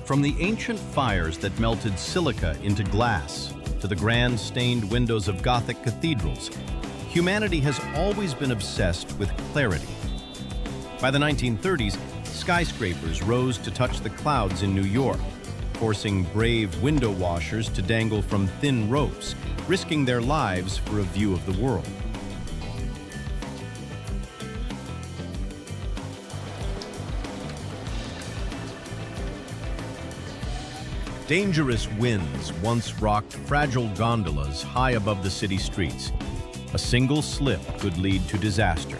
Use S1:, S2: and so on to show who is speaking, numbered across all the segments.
S1: From the ancient fires that melted silica into glass to the grand stained windows of Gothic cathedrals, humanity has always been obsessed with clarity. By the 1930s, skyscrapers rose to touch the clouds in New York, forcing brave window washers to dangle from thin ropes, risking their lives for a view of the world. Dangerous winds once rocked fragile gondolas high above the city streets. A single slip could lead to disaster.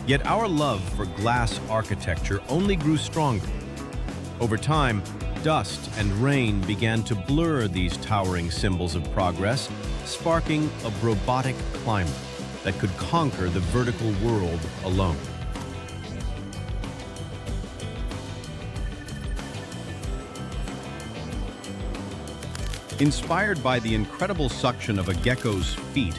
S1: Yet our love for glass architecture only grew stronger. Over time, dust and rain began to blur these towering symbols of progress, sparking a robotic climber that could conquer the vertical world alone. Inspired by the incredible suction of a gecko's feet,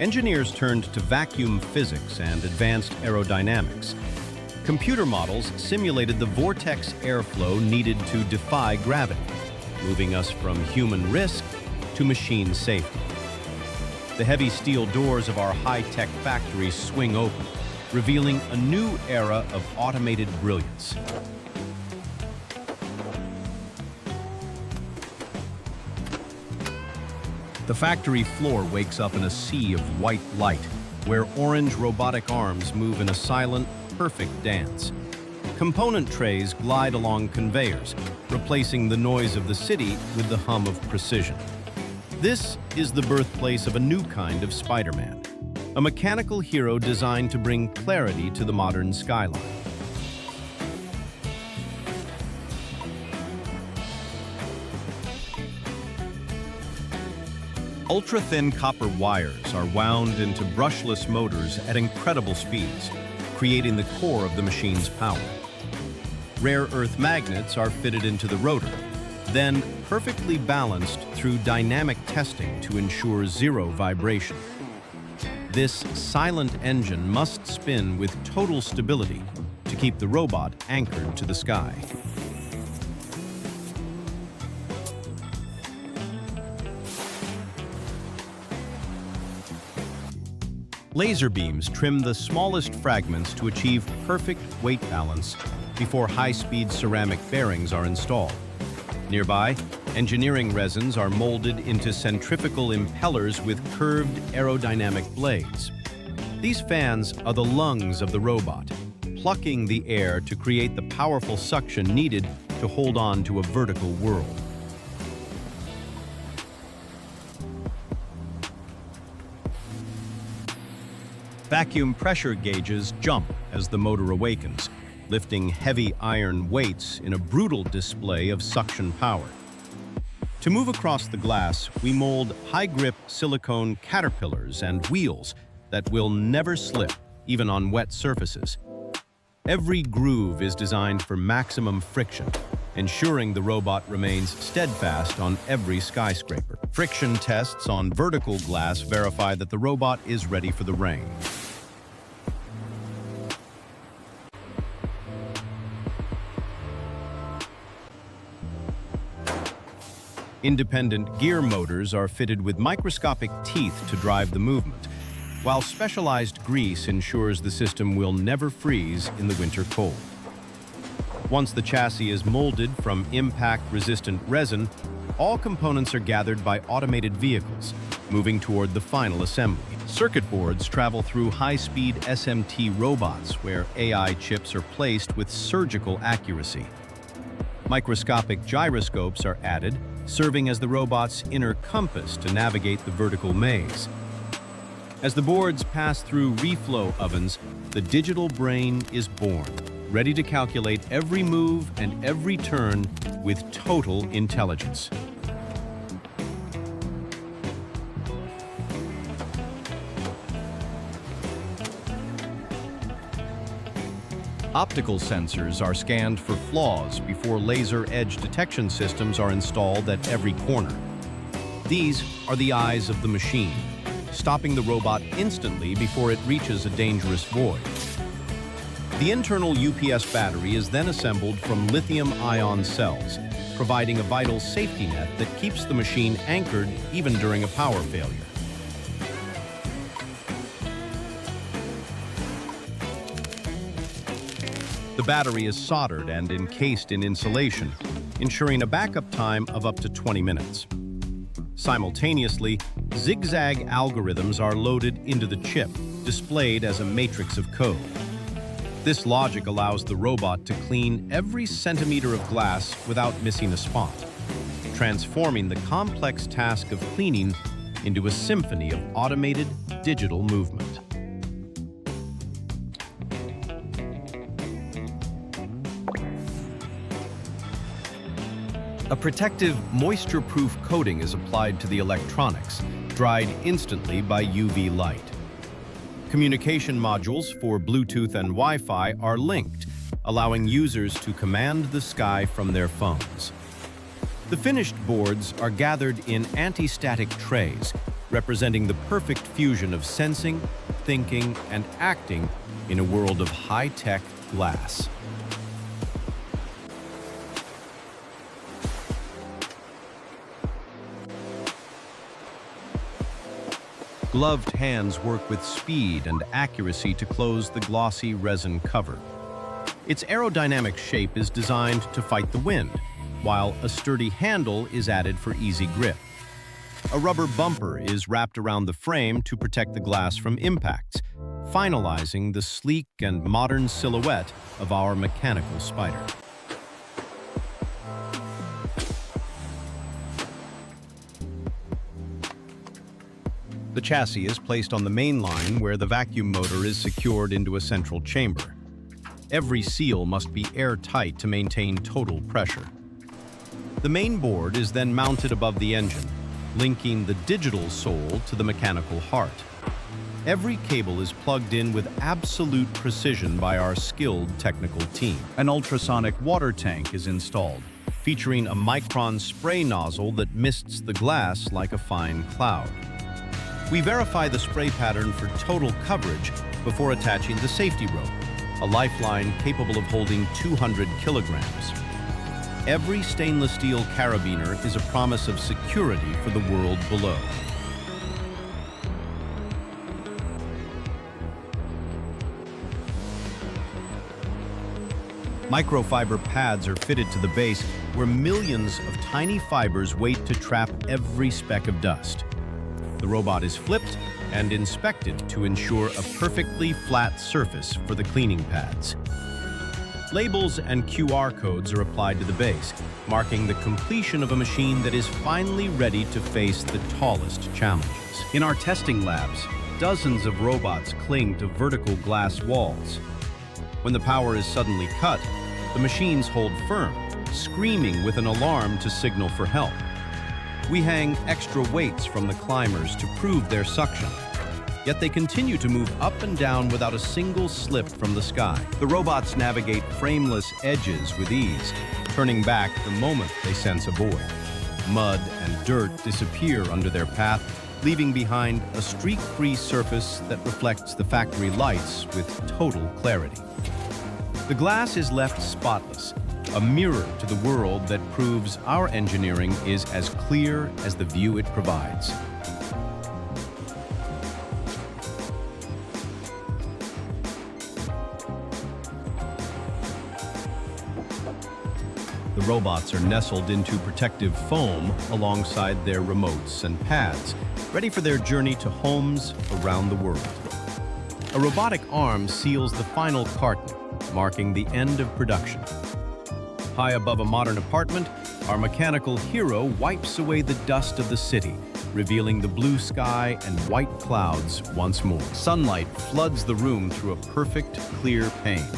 S1: engineers turned to vacuum physics and advanced aerodynamics. Computer models simulated the vortex airflow needed to defy gravity, moving us from human risk to machine safety. The heavy steel doors of our high-tech factories swing open, revealing a new era of automated brilliance. The factory floor wakes up in a sea of white light, where orange robotic arms move in a silent, perfect dance. Component trays glide along conveyors, replacing the noise of the city with the hum of precision. This is the birthplace of a new kind of Spider-Man, a mechanical hero designed to bring clarity to the modern skyline. Ultra-thin copper wires are wound into brushless motors at incredible speeds, creating the core of the machine's power. Rare earth magnets are fitted into the rotor, then perfectly balanced through dynamic testing to ensure zero vibration. This silent engine must spin with total stability to keep the robot anchored to the sky. Laser beams trim the smallest fragments to achieve perfect weight balance before high-speed ceramic bearings are installed. Nearby, engineering resins are molded into centrifugal impellers with curved aerodynamic blades. These fans are the lungs of the robot, plucking the air to create the powerful suction needed to hold on to a vertical world. Vacuum pressure gauges jump as the motor awakens, lifting heavy iron weights in a brutal display of suction power. To move across the glass, we mold high-grip silicone caterpillars and wheels that will never slip, even on wet surfaces. Every groove is designed for maximum friction, ensuring the robot remains steadfast on every skyscraper. Friction tests on vertical glass verify that the robot is ready for the rain. Independent gear motors are fitted with microscopic teeth to drive the movement, while specialized grease ensures the system will never freeze in the winter cold. Once the chassis is molded from impact-resistant resin, all components are gathered by automated vehicles, moving toward the final assembly. Circuit boards travel through high-speed SMT robots where AI chips are placed with surgical accuracy. Microscopic gyroscopes are added, serving as the robot's inner compass to navigate the vertical maze. As the boards pass through reflow ovens, the digital brain is born, ready to calculate every move and every turn with total intelligence. Optical sensors are scanned for flaws before laser edge detection systems are installed at every corner. These are the eyes of the machine, stopping the robot instantly before it reaches a dangerous void. The internal UPS battery is then assembled from lithium-ion cells, providing a vital safety net that keeps the machine anchored even during a power failure. The battery is soldered and encased in insulation, ensuring a backup time of up to 20 minutes. Simultaneously, zigzag algorithms are loaded into the chip, displayed as a matrix of code. This logic allows the robot to clean every centimeter of glass without missing a spot, transforming the complex task of cleaning into a symphony of automated digital movement. A protective, moisture-proof coating is applied to the electronics, dried instantly by UV light. Communication modules for Bluetooth and Wi-Fi are linked, allowing users to command the sky from their phones. The finished boards are gathered in anti-static trays, representing the perfect fusion of sensing, thinking, and acting in a world of high-tech glass. Gloved hands work with speed and accuracy to close the glossy resin cover. Its aerodynamic shape is designed to fight the wind, while a sturdy handle is added for easy grip. A rubber bumper is wrapped around the frame to protect the glass from impacts, finalizing the sleek and modern silhouette of our mechanical spider. The chassis is placed on the main line where the vacuum motor is secured into a central chamber. Every seal must be airtight to maintain total pressure. The main board is then mounted above the engine, linking the digital soul to the mechanical heart. Every cable is plugged in with absolute precision by our skilled technical team. An ultrasonic water tank is installed, featuring a micron spray nozzle that mists the glass like a fine cloud. We verify the spray pattern for total coverage before attaching the safety rope, a lifeline capable of holding 200 kilograms. Every stainless steel carabiner is a promise of security for the world below. Microfiber pads are fitted to the base where millions of tiny fibers wait to trap every speck of dust. The robot is flipped and inspected to ensure a perfectly flat surface for the cleaning pads. Labels and QR codes are applied to the base, marking the completion of a machine that is finally ready to face the tallest challenges. In our testing labs, dozens of robots cling to vertical glass walls. When the power is suddenly cut, the machines hold firm, screaming with an alarm to signal for help. We hang extra weights from the climbers to prove their suction. Yet they continue to move up and down without a single slip from the sky. The robots navigate frameless edges with ease, turning back the moment they sense a void. Mud and dirt disappear under their path, leaving behind a streak-free surface that reflects the factory lights with total clarity. The glass is left spotless, a mirror to the world that proves our engineering is as clear as the view it provides. The robots are nestled into protective foam alongside their remotes and pads, ready for their journey to homes around the world. A robotic arm seals the final carton, marking the end of production. High above a modern apartment, our mechanical hero wipes away the dust of the city, revealing the blue sky and white clouds once more. Sunlight floods the room through a perfect, clear pane.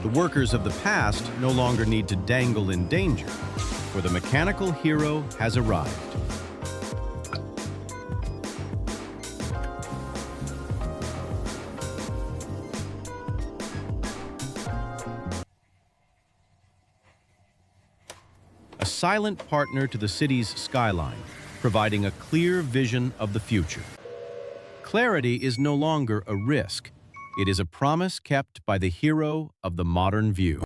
S1: The workers of the past no longer need to dangle in danger, for the mechanical hero has arrived. A silent partner to the city's skyline, providing a clear vision of the future. Clarity is no longer a risk. It is a promise kept by the hero of the modern view.